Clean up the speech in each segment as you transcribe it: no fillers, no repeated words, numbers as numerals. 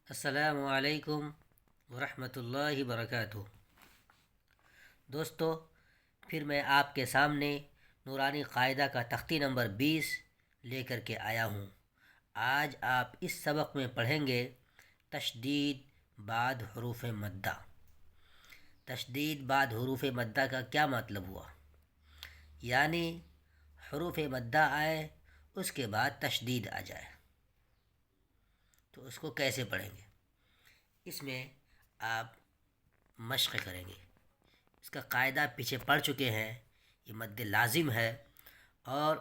السلام علیکم ورحمۃ اللہ وبرکاتہ۔ دوستو، پھر میں آپ کے سامنے نورانی قاعدہ کا تختی نمبر 20 لے کر کے آیا ہوں۔ آج آپ اس سبق میں پڑھیں گے تشدید بعد حروف مدہ۔ تشدید بعد حروف مدہ کا کیا مطلب ہوا؟ یعنی حروف مدہ آئے اس کے بعد تشدید آ جائے تو اس کو کیسے پڑھیں گے؟ اس میں آپ مشق کریں گے۔ اس کا قاعدہ پیچھے پڑھ چکے ہیں، یہ مد لازم ہے اور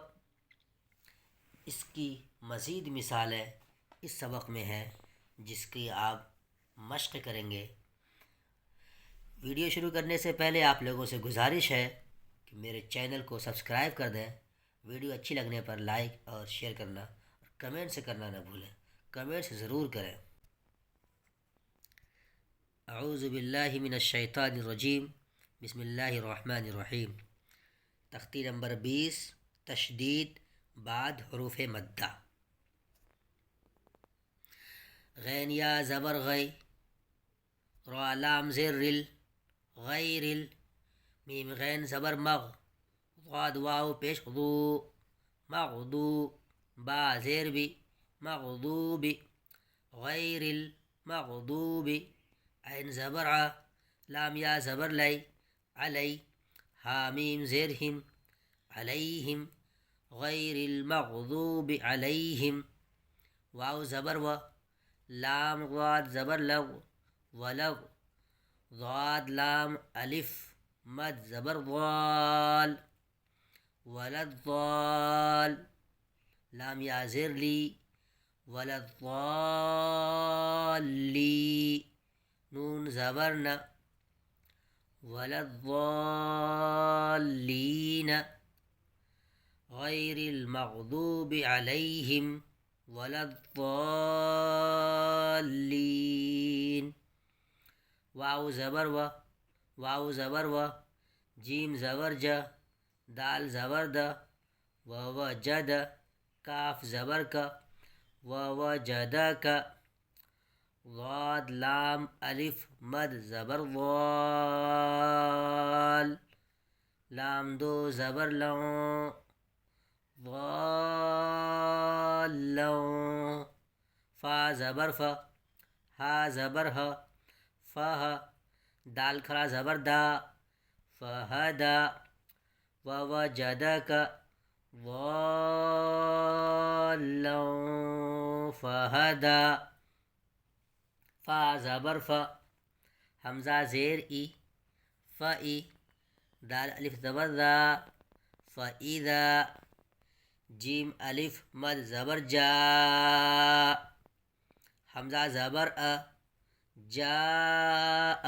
اس کی مزید مثالیں اس سبق میں ہیں جس کی آپ مشق کریں گے۔ ویڈیو شروع کرنے سے پہلے آپ لوگوں سے گزارش ہے کہ میرے چینل کو سبسکرائب کر دیں، ویڈیو اچھی لگنے پر لائک اور شیئر کرنا اور کمنٹس کرنا نہ بھولیں، کمنٹس ضرور کریں۔ اعوذ باللہ من الشیطان الرجیم، بسم اللہ الرحمن الرحیم۔ تختی نمبر 20، تشدید بعد حروف مدہ۔ غین یا زبر غی، را لام زیر رل، غیر ال، میم غین زبر مغ، ضاد واو پیش ضو، مغضو، با زیر بی، مغضوب، غیر المغضوب، عین زبر ع، لام یا زبر لی، علی، حامیم زیر ہم، علیہم، غیر المغضوب علیہم، واو زبر و، لام ضاد زبر لغ، ولغ، ضاد لام الف مد زبر ضال، ولضال، لام یا زیر لی، ولضالی، نون زبر ن، ولضالین، غیر المغضوب علیہم ولضالین، واو زبر و، واو زبر و، جیم زبر ج، دال زبر د، ووجد، کاف زبر ک، ووجدک، ضاد لام الف مد زبر ضال، لام دو زبر لوں، ضالوں، فا زبر ف، ہا زبر ہ، فہ، دال کھڑا زبر دا، فہدا، ووجدک، ضالوں، فہدا، فا زبر ف، حمزہ زیر ای، فئی، دال الف زبر دا، فإذا، جیم الف مد زبر جا، حمزہ زبر ا، جاء،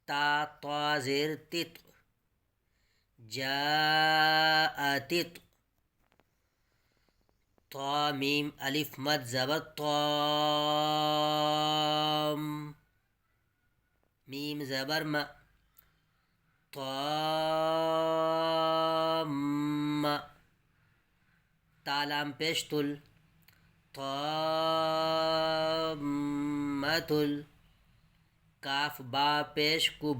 تا طا زیر تت، جاءتت، طا میم الف مد زبر طام، میم زبر م، طام، تا لام پیش تل، طامتل، کاف با پیش کب،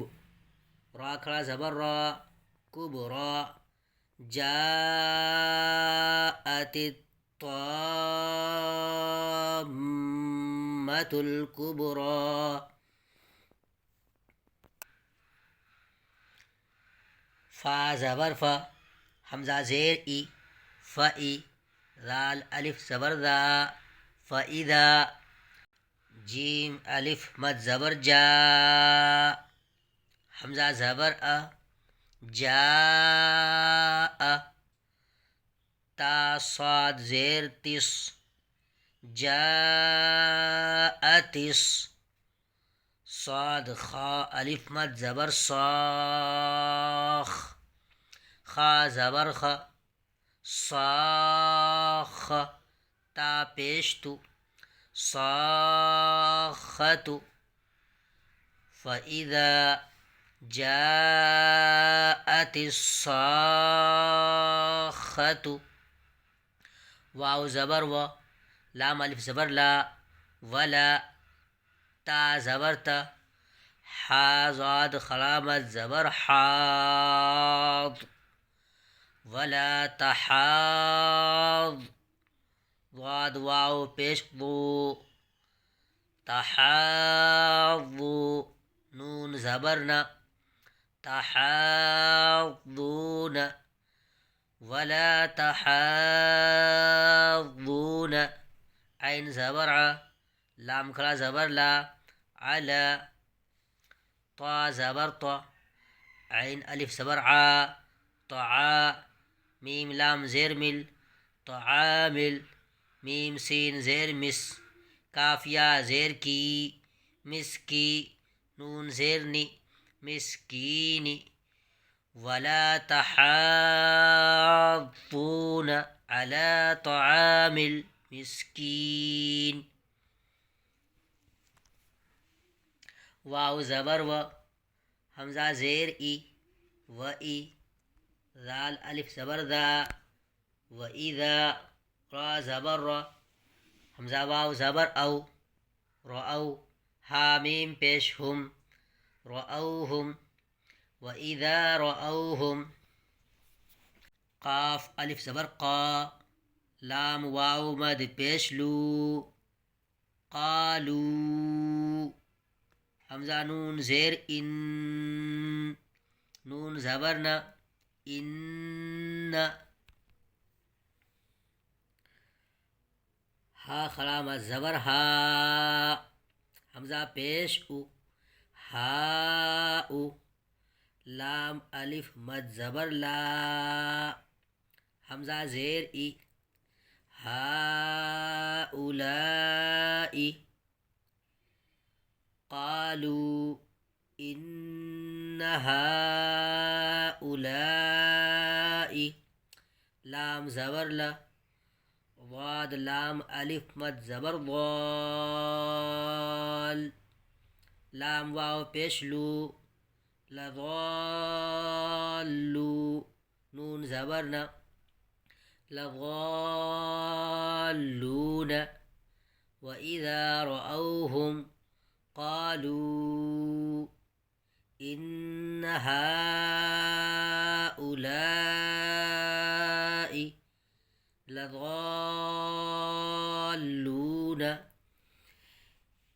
را کھڑا زبر را، کبرا، جاءت الطامة الكبرى، فا زبر ف، حمزہ زیر ای، فئی، ذال الف زبر ذا، فإذا، جیم الف مد زبر جا، حمزہ زبر ا، جاء، تا صاد زیر تس، جاءتس، صاد خا الف مد زبر صاخ، خا زبر خ، صاخ، تا پیش تو، صاخت، فإذا جاءت الصاخة، واو زبر و، لام الف زبر لا، ولا، تا زبر تا، حا ضاد خلامت زبر حاض، ولا تحاض، ضاد واو پیش ضو، تحاضو، نون زبرنا، تحاضون، ولا تحاضون، عين زبر ع، لام کھڑا زبر لا، علا، طا زبر طا، عين ألف زبر ع، طعا، ميم لام زير مل، طعامل، ميم سين زير مس، کاف یا زیر کی، مسکی، نون زیرنی، مسکینی، ولا تحاضون على طعام المسكين. واو زبر و، حمزہ زیر ای، و ای، ذال الف زبر ذا، و اذا، را زبر را، حمزہ واو زبر او، رأو، ہا میم پیش ہم، رأوہم، و اذا رأوہم، قاف الف زبر قا، لام واو مد پیش لو، قالو، حمزہ نون زیر ان، نون زبرنا، ان، ہا خلامت زبر ہا، حمزہ پیش او، ہا او، لام الف مد زبر لا، حمزہ زیر ای، هؤلاء، قالوا إن هؤلاء، لام زبر لا، ضاد لام الف مد زبر ضال، لام واو پیش لو، لضالو، نون زبرنا، لضالون، وإذا رأوهم قالوا إن هؤلاء لضالون.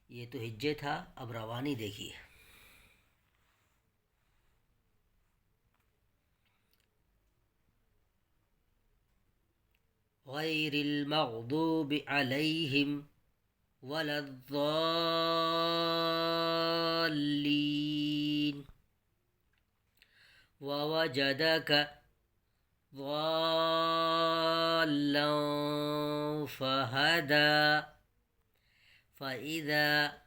یہ تو ہجے تھا، اب روانی دیکھیے. غير المغضوب عليهم ولا الضالين. ووجدك ضالا فهدى. فإذا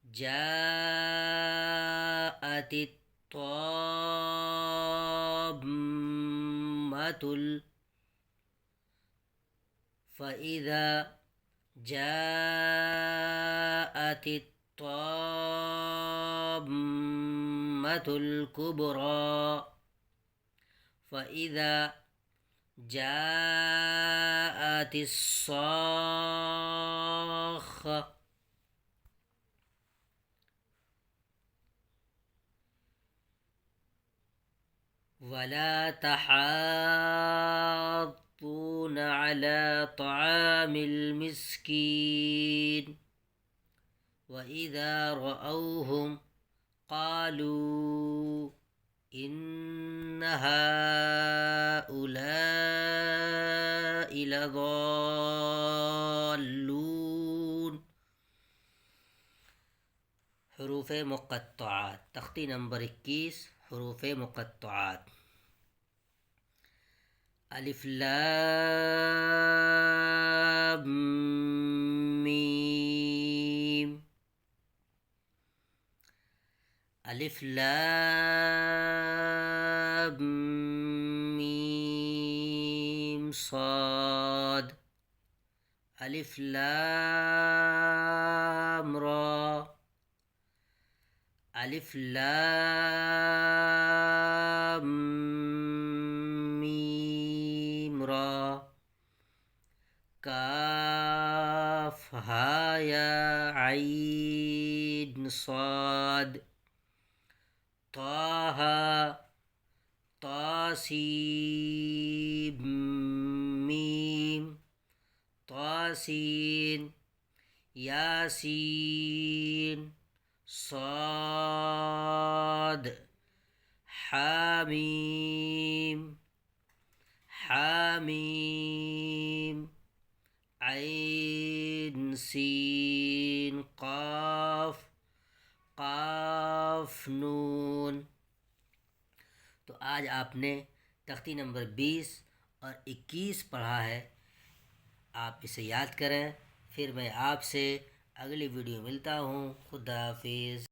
جاءت الطامة فإذا جاءت الطامة الكبرى. فإذا جاءت الصاخة. ولا تحاضون على طعام المسكين. وإذا رأوهم قالوا إن هؤلاء لضالون. حروف مقطعات، تختی نمبر 21، حروف مقطعات. الف لام میم. الف لام میم صاد. الف لام را. الف لام میم را. کاف ہا یا. عين صاد طه طاسيم ميم طاسين ياسين صاد حاميم حاميم عين سين قاف قاف نون۔ تو آج آپ نے تختی نمبر 20 اور 21 پڑھا ہے۔ آپ اسے یاد کریں، پھر میں آپ سے اگلی ویڈیو ملتا ہوں۔ خدا حافظ۔